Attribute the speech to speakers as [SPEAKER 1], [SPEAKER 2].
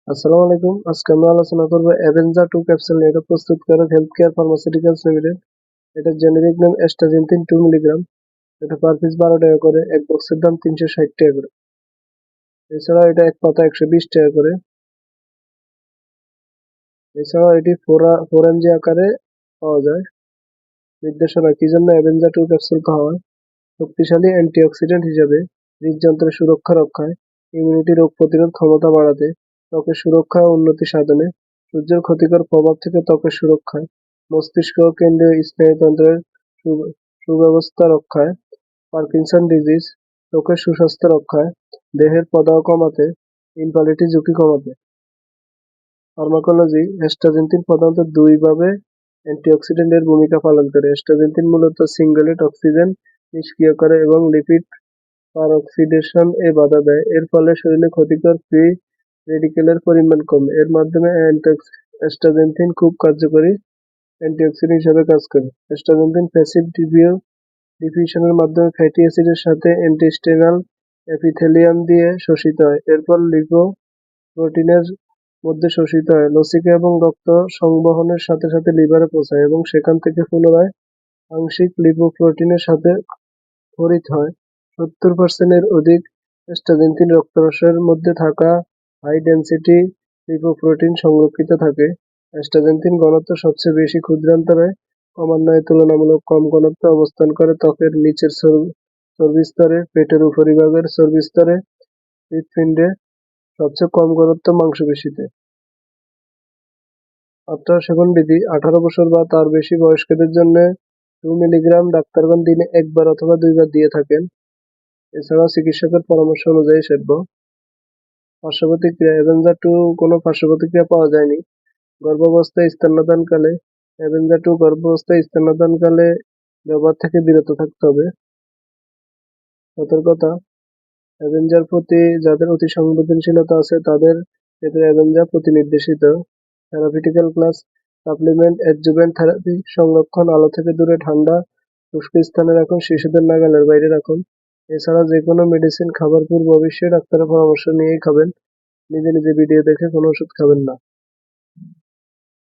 [SPEAKER 1] আসসালামু আলাইকুম। আজকে আমরা আলোচনা করব অ্যাভেঞ্জার 2 ক্যাপসুল নিয়ে। এটা প্রস্তুতকারক হেলথকেয়ার ফার্মাসিউটিক্যালস লিমিটেড। এটার জেনেরিক নাম অ্যাস্টাজেন্থিন 2 মিলিগ্রাম। এটা পার পিস 12 টাকা করে। এক বক্সের দাম 360 টাকা করে। এছাড়া এটা এক পাতা 120 টাকা করে। এছাড়াও এটি 4 mg আকারে পাওয়া যায়। নির্দেশনা কি জন্য অ্যাভেঞ্জার 2 ক্যাপসুল খাওয়া হয়? শক্তিশালী অ্যান্টিঅক্সিডেন্ট হিসেবে হৃদযন্ত্রের সুরক্ষা রক্ষায়, ইমিউনিটি রোগ প্রতিরোধ ক্ষমতা বাড়াতে, ত্বকের সুরক্ষা ও উন্নতি সাধনে, সূর্যের ক্ষতিকর প্রভাব থেকে ত্বকের সুরক্ষায়, মস্তিষ্ক ও কেন্দ্রীয় স্নায়ুতন্ত্রের সুব্যবস্থা রক্ষায়, পার্কিনসন ডিজিজ, চোখের সুস্বাস্থ্য রক্ষায়, দেহের প্রদাহ কমাতে, ইনফার্টিলিটি ঝুঁকি কমাতে। ফার্মাকোলজি: অ্যাস্টাজেন্থিন প্রধানত দুইভাবে অ্যান্টিঅক্সিডেন্টের ভূমিকা পালন করে। অ্যাস্টাজেন্থিন মূলত সিঙ্গলেট অক্সিজেন নিষ্ক্রিয় করে এবং লিপিড পারঅক্সিডেশন এ বাধা দেয়। এর ফলে শরীরে ক্ষতিকর ফ্রি রেডিকেলের পরিমাণ কমে। এর মাধ্যমে অ্যাস্টাজেন্থিন খুব কার্যকরী অ্যান্টিঅক্সিডেন্ট হিসেবে কাজ করে। অ্যাস্টাজেন্থিন প্যাসিভ ডিফিউশনের মাধ্যমে ফ্যাটি অ্যাসিডের সাথে ইন্টেস্টিনাল এপিথেলিয়াম দিয়ে শোষিত হয়। এরপর লিপোপ্রোটিনের মধ্যে শোষিত হয়, লসিকা এবং রক্ত সংবহনের সাথে সাথে লিভারে পৌঁছায় এবং সেখান থেকে পুনরায় আংশিক লিপোপ্রোটিনের সাথে ক্ষরিত হয়। 70% এর অধিক অ্যাস্টাজেন্থিন রক্তরসের মধ্যে থাকা হাই ডেনসিটি লিপোপ্রোটিন সংরক্ষিত থাকে। অ্যাস্টাজেন্থিন ঘনত্ব সবচেয়ে বেশি ক্ষুদ্রান্তরে ক্রমান্বয়ে তুলনামূলক কম ঘনত্বে অবস্থান করে ত্বকের নিচের চর্বিস্তরে, পেটের উপরিভাগের চর্বিস্তরে, হৃৎপিণ্ডে, সবচেয়ে কম ঘনত্ব মাংসপেশিতে। আফটার সেবন বিধি: 18 বছর বা তার বেশি বয়স্কদের জন্য 2 মিলিগ্রাম ডাক্তারগণ দিনে একবার অথবা 2 বার দিয়ে থাকেন। এছাড়াও চিকিৎসকের পরামর্শ অনুযায়ী সেবন। পার্শ্বপ্রতিক্রিয়া: অ্যাভেঞ্জার 2 কোনো পার্শ্বপ্রতিক্রিয়া পাওয়া যায়নি। গর্ভাবস্থায় স্তন্যদানকালে অ্যাভেঞ্জার 2 গর্ভাবস্থায় স্তন্যদানকালে ব্যবহার থেকে বিরত থাকতে হবে। সতর্কতা: অ্যাভেঞ্জার প্রতি যাদের অতি সংবেদনশীলতা আছে তাদের ক্ষেত্রে অ্যাভেঞ্জার প্রতিনির্দেশিত। Therapeutical class: supplement, adjuvant therapy, সংরক্ষণ, আলো থেকে দূরে, ঠান্ডা শুষ্ক স্থানে রাখুন, শিশুদের নাগালের বাইরে রাখুন। এছাড়া যে কোনো মেডিসিন খাবার পূর্বে অবশ্যই ডাক্তারের পরামর্শ নিয়েই খাবেন। নিজে নিজে ভিডিও দেখে কোনো ওষুধ খাবেন না।